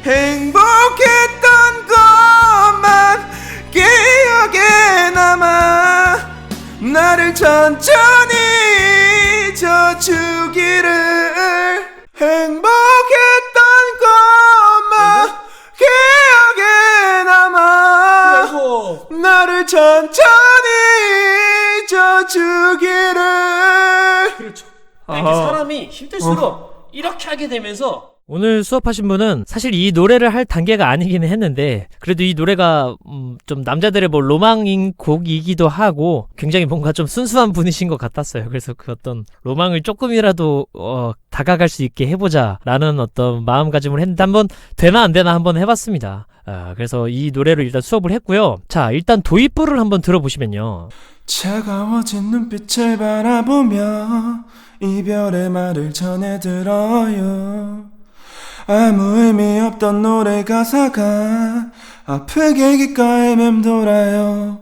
행복했던 것만 기억에 남아 나를 천천히 잊어주기를. 행복했던 것만 기억에 남아 아이고. 나를 천천히 잊어주기를. 그렇죠. 이렇게 사람이 힘들수록 이렇게 하게 되면서 오늘 수업하신 분은 사실 이 노래를 할 단계가 아니기는 했는데 그래도 이 노래가 좀 남자들의 뭐 로망인 곡이기도 하고 굉장히 뭔가 좀 순수한 분이신 것 같았어요. 그래서 그 어떤 로망을 조금이라도 다가갈 수 있게 해보자 라는 어떤 마음가짐을 했는데 한번 되나 안 되나 한번 해봤습니다. 그래서 이 노래를 일단 수업을 했고요. 자, 일단 도입부를 한번 들어보시면요. 차가워진 눈빛을 바라보며 이별의 말을 전해들어요. 아무 의미 없던 노래 가사가 아프게 귓가에 맴돌아요.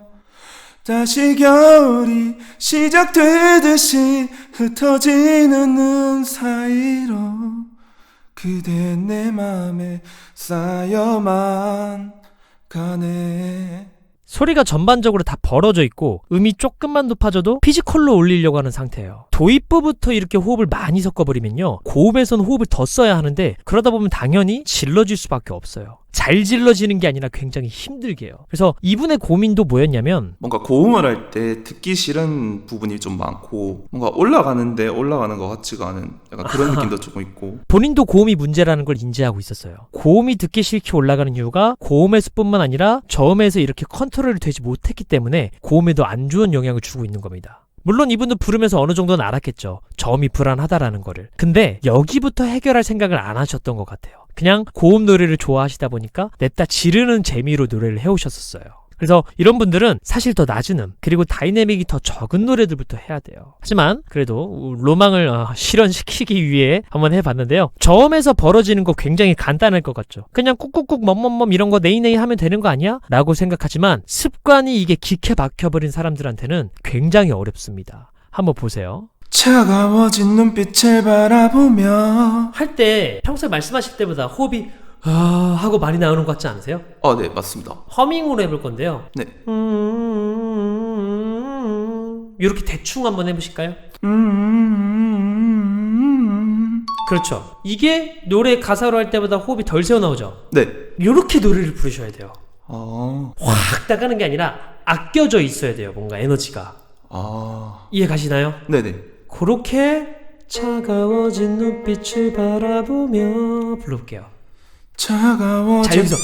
다시 겨울이 시작되듯이 흩어지는 눈 사이로 그대 내 맘에 쌓여만 가네. 소리가 전반적으로 다 벌어져 있고 음이 조금만 높아져도 피지컬로 올리려고 하는 상태예요. 도입부부터 이렇게 호흡을 많이 섞어버리면요, 고음에서는 호흡을 더 써야 하는데 그러다 보면 당연히 질러질 수밖에 없어요. 잘 질러지는 게 아니라 굉장히 힘들게 해요. 그래서 이분의 고민도 뭐였냐면 뭔가 고음을 할 때 듣기 싫은 부분이 좀 많고 뭔가 올라가는데 올라가는 것 같지가 않은 약간 그런 느낌도 조금 있고. 본인도 고음이 문제라는 걸 인지하고 있었어요. 고음이 듣기 싫게 올라가는 이유가 고음에서 뿐만 아니라 저음에서 이렇게 컨트롤이 되지 못했기 때문에 고음에도 안 좋은 영향을 주고 있는 겁니다. 물론 이분도 부르면서 어느 정도는 알았겠죠. 저음이 불안하다라는 거를. 근데 여기부터 해결할 생각을 안 하셨던 것 같아요. 그냥 고음 노래를 좋아하시다 보니까 냅다 지르는 재미로 노래를 해오셨었어요. 그래서 이런 분들은 사실 더 낮은 음, 그리고 다이내믹이 더 적은 노래들부터 해야 돼요. 하지만 그래도 로망을 실현시키기 위해 한번 해봤는데요. 저음에서 벌어지는 거 굉장히 간단할 것 같죠. 그냥 꾹꾹꾹 멈멈멈 이런 거 네이네이 하면 되는 거 아니야? 라고 생각하지만 습관이 이게 기캐 박혀버린 사람들한테는 굉장히 어렵습니다. 한번 보세요. 차가워진 눈빛을 바라보며. 할 때 평소에 말씀하실 때보다 호흡이 하고 많이 나오는 것 같지 않으세요? 네, 맞습니다. 허밍으로 해볼 건데요. 네. 이렇게 대충 한번 해보실까요? 그렇죠. 이게 노래 가사로 할 때보다 호흡이 덜 새어 나오죠? 네. 이렇게 노래를 부르셔야 돼요. 아. 확 나가는 게 아니라 아껴져 있어야 돼요. 뭔가 에너지가. 이해 가시나요? 네네. 그렇게 차가워진 눈빛을 바라보며 불러볼게요. 차가워진. 자, 여기서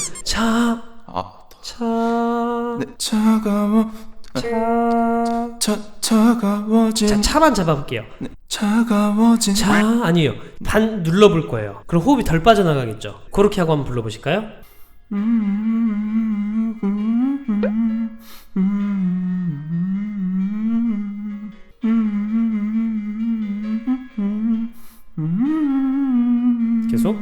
네. 차가워진. 자, 차만 잡아볼게요. 네. 차가워진. 아니에요. 반 눌러볼 거예요. 그럼 호흡이 덜 빠져나가겠죠. 그렇게 하고 한번 불러보실까요? 계속.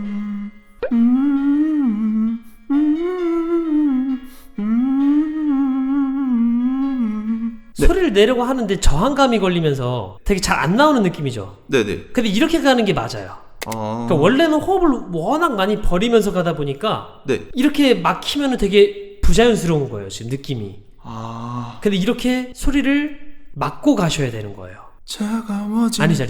네. 소리를 내려고 하는데 저항감이 걸리면서 되게 잘 안 나오는 느낌이죠. 네네. 근데 이렇게 가는 게 맞아요. 그러니까 원래는 호흡을 워낙 많이 버리면서 가다 보니까 네. 이렇게 막히면 되게 부자연스러운 거예요, 지금 느낌이. 근데 이렇게 소리를 막고 가셔야 되는 거예요. 차가워진. 아니죠.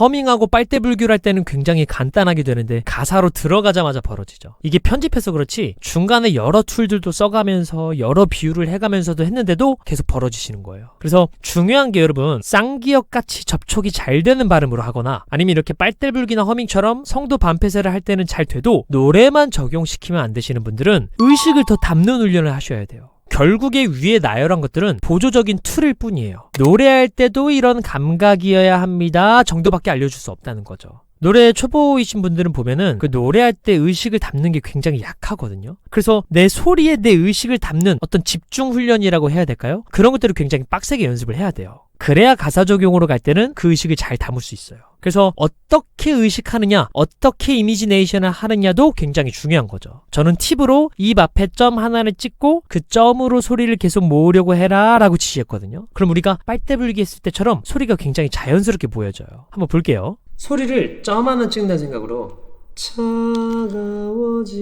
허밍하고 빨대불규를 할 때는 굉장히 간단하게 되는데 가사로 들어가자마자 벌어지죠. 이게 편집해서 그렇지 중간에 여러 툴들도 써가면서 여러 비유를 해가면서도 했는데도 계속 벌어지시는 거예요. 그래서 중요한 게 여러분, 쌍기역같이 접촉이 잘 되는 발음으로 하거나 아니면 이렇게 빨대불기나 허밍처럼 성도 반패세를 할 때는 잘 돼도 노래만 적용시키면 안 되시는 분들은 의식을 더 담는 훈련을 하셔야 돼요. 결국에 위에 나열한 것들은 보조적인 툴일 뿐이에요. 노래할 때도 이런 감각이어야 합니다 정도밖에 알려줄 수 없다는 거죠. 노래 초보이신 분들은 보면은 그 노래할 때 의식을 담는 게 굉장히 약하거든요. 그래서 내 소리에 내 의식을 담는 어떤 집중 훈련이라고 해야 될까요? 그런 것들을 굉장히 빡세게 연습을 해야 돼요. 그래야 가사 적용으로 갈 때는 그 의식을 잘 담을 수 있어요. 그래서 어떻게 의식하느냐, 어떻게 이미지네이션을 하느냐도 굉장히 중요한 거죠. 저는 팁으로 입 앞에 점 하나를 찍고 그 점으로 소리를 계속 모으려고 해라 라고 지시했거든요. 그럼 우리가 빨대불기 했을 때처럼 소리가 굉장히 자연스럽게 보여져요. 한번 볼게요. 소리를 점 하나 찍는다는 생각으로 차가워진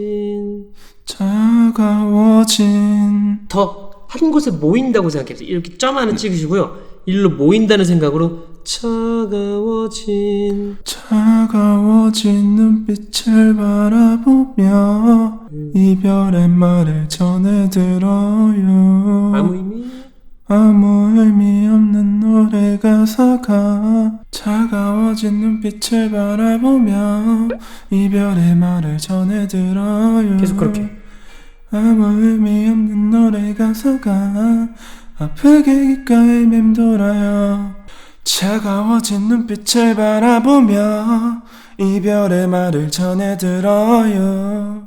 차가워진 더 한 곳에 모인다고 생각해보세요. 이렇게 점 하나 찍으시고요. 일로 모인다는 생각으로 차가워진 눈빛을 바라보며 이별의 말을 전해들어요. 아무 의미 없는 노래 가사가 차가워진 눈빛을 바라보며 이별의 말을 전해들어요. 계속 그렇게. 아무 의미 없는 노래 가사가 아프게 귓가에 맴돌아요. 차가워진 눈빛을 바라보며 이별의 말을 전해들어요.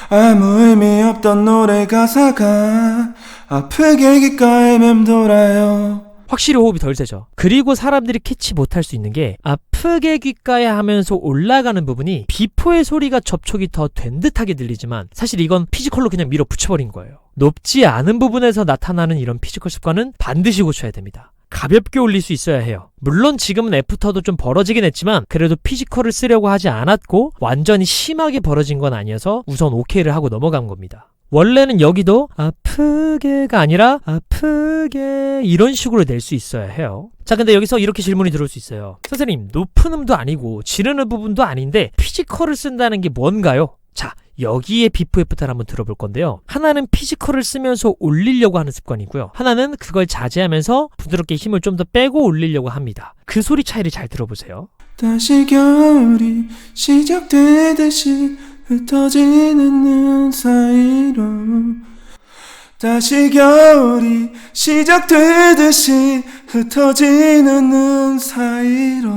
아무 의미 없던 노래 가사가 아프게 귓가에 맴돌아요. 확실히 호흡이 덜 세죠. 그리고 사람들이 캐치 못할 수 있는 게 아프게 귓가에 하면서 올라가는 부분이 비포의 소리가 접촉이 더 된 듯하게 들리지만 사실 이건 피지컬로 그냥 밀어붙여버린 거예요. 높지 않은 부분에서 나타나는 이런 피지컬 습관은 반드시 고쳐야 됩니다. 가볍게 올릴 수 있어야 해요. 물론 지금은 애프터도 좀 벌어지긴 했지만 그래도 피지컬을 쓰려고 하지 않았고 완전히 심하게 벌어진 건 아니어서 우선 오케이를 하고 넘어간 겁니다. 원래는 여기도 아프게가 아니라 아프게 이런 식으로 낼 수 있어야 해요. 자, 근데 여기서 이렇게 질문이 들어올 수 있어요. 선생님, 높은 음도 아니고 지르는 부분도 아닌데 피지컬을 쓴다는 게 뭔가요? 자, 여기에 비포 애프터를 한번 들어볼 건데요. 하나는 피지컬을 쓰면서 올리려고 하는 습관이고요. 하나는 그걸 자제하면서 부드럽게 힘을 좀 더 빼고 올리려고 합니다. 그 소리 차이를 잘 들어보세요. 다시 겨울이 시작되듯이 흩어지는 눈 사이로 다시 겨울이 시작되듯이 흩어지는 눈 사이로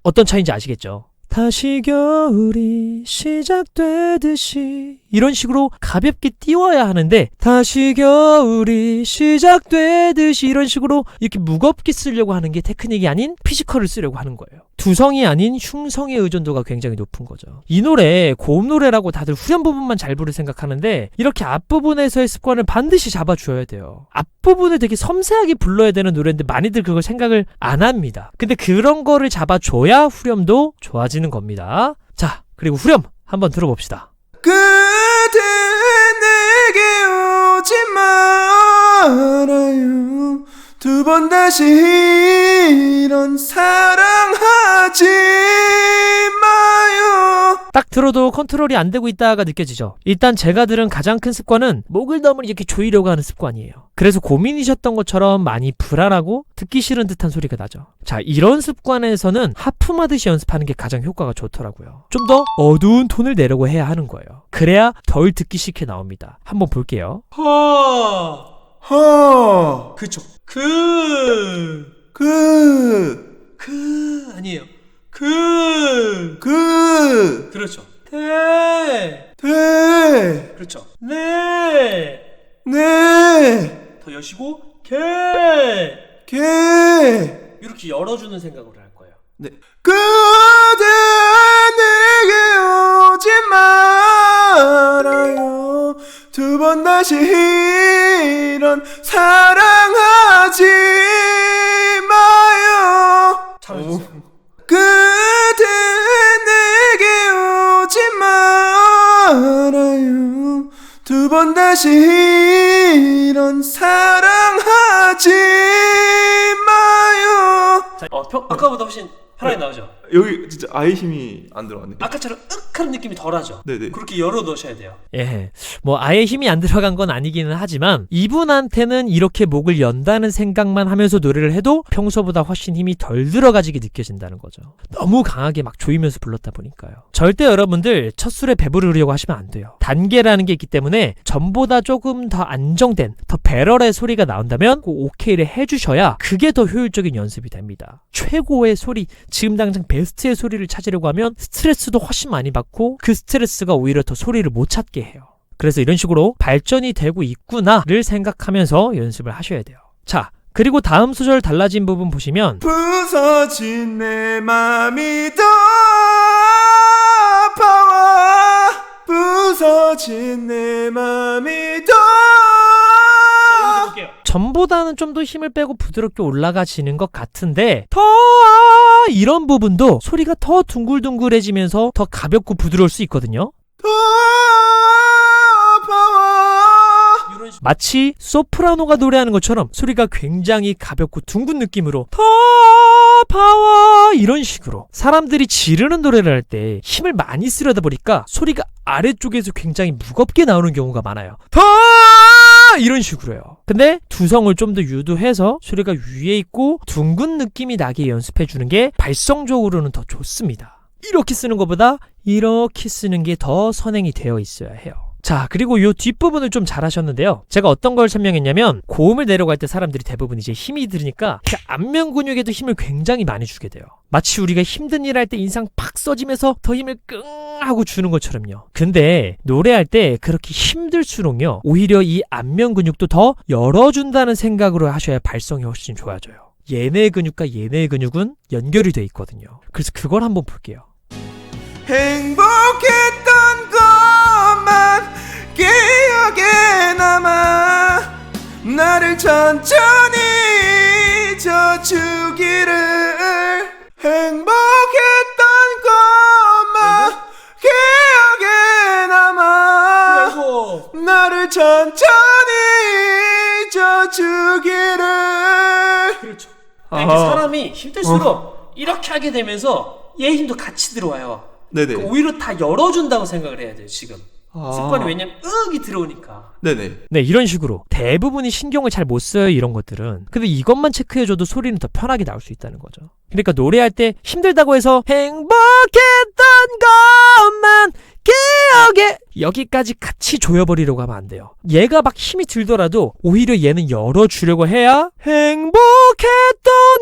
어떤 차이인지 아시겠죠? 다시 겨울이 시작되듯이 이런 식으로 가볍게 띄워야 하는데 다시 겨울이 시작되듯이 이런 식으로 이렇게 무겁게 쓰려고 하는 게 테크닉이 아닌 피지컬을 쓰려고 하는 거예요. 두성이 아닌 흉성의 의존도가 굉장히 높은 거죠. 이 노래 고음 노래라고 다들 후렴 부분만 잘 부를 생각하는데 이렇게 앞부분에서의 습관을 반드시 잡아줘야 돼요. 앞부분을 되게 섬세하게 불러야 되는 노래인데 많이들 그걸 생각을 안 합니다. 근데 그런 거를 잡아줘야 후렴도 좋아지는 겁니다. 자, 그리고 후렴 한번 들어봅시다. 그대 내게 오지 말아요. 두 번 다시 이런 사랑하지 마요. 딱 들어도 컨트롤이 안 되고 있다가 느껴지죠. 일단 제가 들은 가장 큰 습관은 목을 너무 이렇게 조이려고 하는 습관이에요. 그래서 고민이셨던 것처럼 많이 불안하고 듣기 싫은 듯한 소리가 나죠. 자, 이런 습관에서는 하품하듯이 연습하는 게 가장 효과가 좋더라고요. 좀 더 어두운 톤을 내려고 해야 하는 거예요. 그래야 덜 듣기 싫게 나옵니다. 한번 볼게요. 그쵸. 아니에요. 그렇죠. 그렇죠. 더 여시고 이렇게 열어주는 생각으로 할 거예요. 네. 그대 내게 오지 말아요. 두 번 다시 이런 사랑하지 마요. 잘하셨어요. 그대 내게 오지 말아요. 두 번 다시 이런 사랑하지 마요. 자, 아까보다 훨씬 편하게 나오죠. 여기 진짜 아예 힘이 안 들어가네. 아까처럼 하는 느낌이 덜하죠. 네네. 그렇게 열어 넣으셔야 돼요. 예, 뭐 아예 힘이 안 들어간 건 아니기는 하지만 이분한테는 이렇게 목을 연다는 생각만 하면서 노래를 해도 평소보다 훨씬 힘이 덜 들어가지게 느껴진다는 거죠. 너무 강하게 막 조이면서 불렀다 보니까요. 절대 여러분들 첫 술에 배부르려고 하시면 안 돼요. 단계라는 게 있기 때문에 전보다 조금 더 안정된, 더 배럴의 소리가 나온다면 꼭 오케이를 해주셔야 그게 더 효율적인 연습이 됩니다. 최고의 소리, 지금 당장 베스트의 소리를 찾으려고 하면 스트레스도 훨씬 많이 받고 그 스트레스가 오히려 더 소리를 못 찾게 해요. 그래서 이런 식으로 발전이 되고 있구나를 생각하면서 연습을 하셔야 돼요. 자, 그리고 다음 소절 달라진 부분 보시면 부서진 내 맘이 더 아파와 부서진 내 맘이 더 전보다는 좀 더 힘을 빼고 부드럽게 올라가지는 것 같은데 더 이런 부분도 소리가 더 둥글둥글해지면서 더 가볍고 부드러울 수 있거든요. 더 아파와 마치 소프라노가 노래하는 것처럼 소리가 굉장히 가볍고 둥근 느낌으로 더 파워 이런 식으로 사람들이 지르는 노래를 할 때 힘을 많이 쓰려다 보니까 소리가 아래쪽에서 굉장히 무겁게 나오는 경우가 많아요. 더 이런 식으로요. 근데 두성을 좀 더 유도해서 소리가 위에 있고 둥근 느낌이 나게 연습해주는 게 발성적으로는 더 좋습니다. 이렇게 쓰는 것보다 이렇게 쓰는 게 더 선행이 되어 있어야 해요. 자, 그리고 요 뒷부분을 좀 잘하셨는데요. 제가 어떤 걸 설명했냐면 고음을 내려갈 때 사람들이 대부분 이제 힘이 들으니까 그 안면 근육에도 힘을 굉장히 많이 주게 돼요. 마치 우리가 힘든 일 할 때 인상 팍 써지면서 더 힘을 끙 하고 주는 것처럼요. 근데 노래할 때 그렇게 힘들수록요, 오히려 이 안면 근육도 더 열어준다는 생각으로 하셔야 발성이 훨씬 좋아져요. 얘네 근육과 얘네 근육은 연결이 돼 있거든요. 그래서 그걸 한번 볼게요. 행복했던 것만 기억에 남아 나를 천천히 잊어주기를. 행복했던 것만 기억에 남아 나를 천천히 잊어주기를. 그렇죠. 그러니까 사람이 힘들수록 이렇게 하게 되면서 얘 힘도 같이 들어와요. 네네. 그러니까 오히려 다 열어준다고 생각을 해야 돼요, 지금. 습관이 왜냐면 으악이 들어오니까. 네네. 네, 이런 식으로 대부분이 신경을 잘 못 써요, 이런 것들은. 근데 이것만 체크해줘도 소리는 더 편하게 나올 수 있다는 거죠. 그러니까 노래할 때 힘들다고 해서 행복했던 것만 기억에 여기까지 같이 조여버리려고 하면 안 돼요. 얘가 막 힘이 들더라도 오히려 얘는 열어주려고 해야 행복했던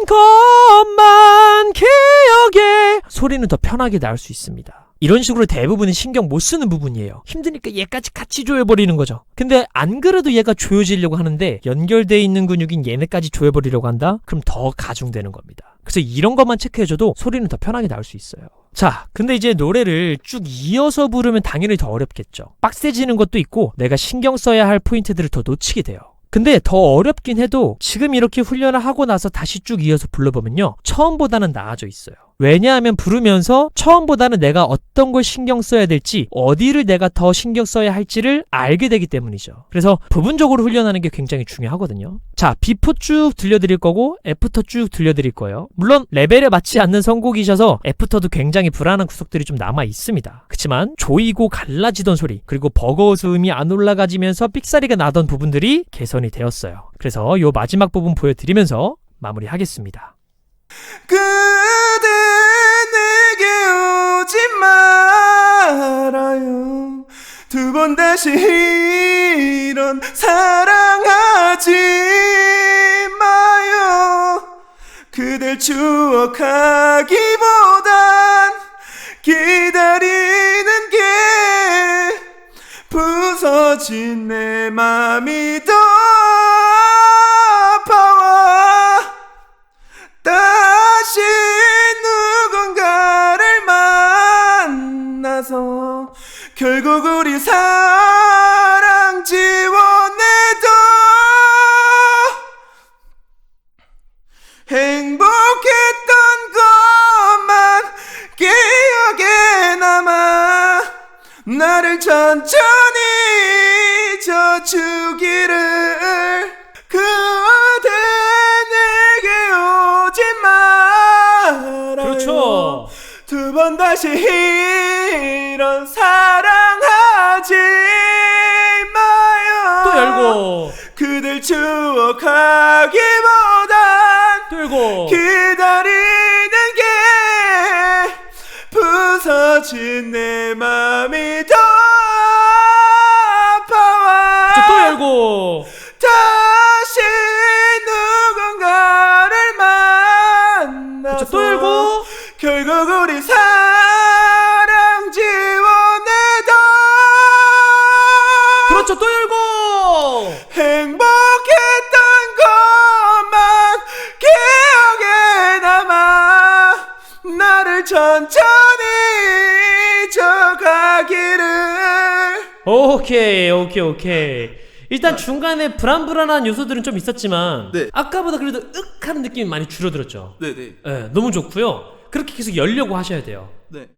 것만 기억에 소리는 더 편하게 나올 수 있습니다. 이런 식으로 대부분은 신경 못 쓰는 부분이에요. 힘드니까 얘까지 같이 조여버리는 거죠. 근데 안 그래도 얘가 조여지려고 하는데 연결되어 있는 근육인 얘네까지 조여버리려고 한다? 그럼 더 가중되는 겁니다. 그래서 이런 것만 체크해줘도 소리는 더 편하게 나올 수 있어요. 자, 근데 이제 노래를 쭉 이어서 부르면 당연히 더 어렵겠죠. 빡세지는 것도 있고 내가 신경 써야 할 포인트들을 더 놓치게 돼요. 근데 더 어렵긴 해도 지금 이렇게 훈련을 하고 나서 다시 쭉 이어서 불러보면요, 처음보다는 나아져 있어요. 왜냐하면 부르면서 처음보다는 내가 어떤 걸 신경 써야 될지, 어디를 내가 더 신경 써야 할지를 알게 되기 때문이죠. 그래서 부분적으로 훈련하는 게 굉장히 중요하거든요. 자, 비포 쭉 들려드릴 거고 애프터 쭉 들려드릴 거예요. 물론 레벨에 맞지 않는 선곡이셔서 애프터도 굉장히 불안한 구석들이 좀 남아 있습니다. 그치만 조이고 갈라지던 소리, 그리고 버거워서 음이 안 올라가지면서 삑사리가 나던 부분들이 개선이 되었어요. 그래서 요 마지막 부분 보여드리면서 마무리하겠습니다. 그대 내게 오지 말아요. 두 번 다시 이런 사랑하지 마요. 그댈 추억하기보단 기다리는 게 부서진 내 맘이 더 아파와. 다시 누군가를 만나서 결국 우리 사랑 지워내도 행복했던 것만 기억에 남아 나를 천천히 잊어주기를. 그대 내게 오지 말아요. 그렇죠. 두 번 다시 이런 사랑하지 마요. 또 열고 그댈 추억하기보단 또 열고 기다리는 게 부서진 내 맘이 더 아파와. 또 열고 다시 누군가를 만나서 또 열고 결국 우리 사랑 지워내도 그렇죠. 또 열고 행복했던 것만 기억에 남아 나를 천천히 잊어가기를. 오케이. 일단 중간에 불안한 요소들은 좀 있었지만 네. 아까보다 그래도 윽 하는 느낌이 많이 줄어들었죠. 네네. 네, 너무 좋고요. 그렇게 계속 열려고 하셔야 돼요. 네.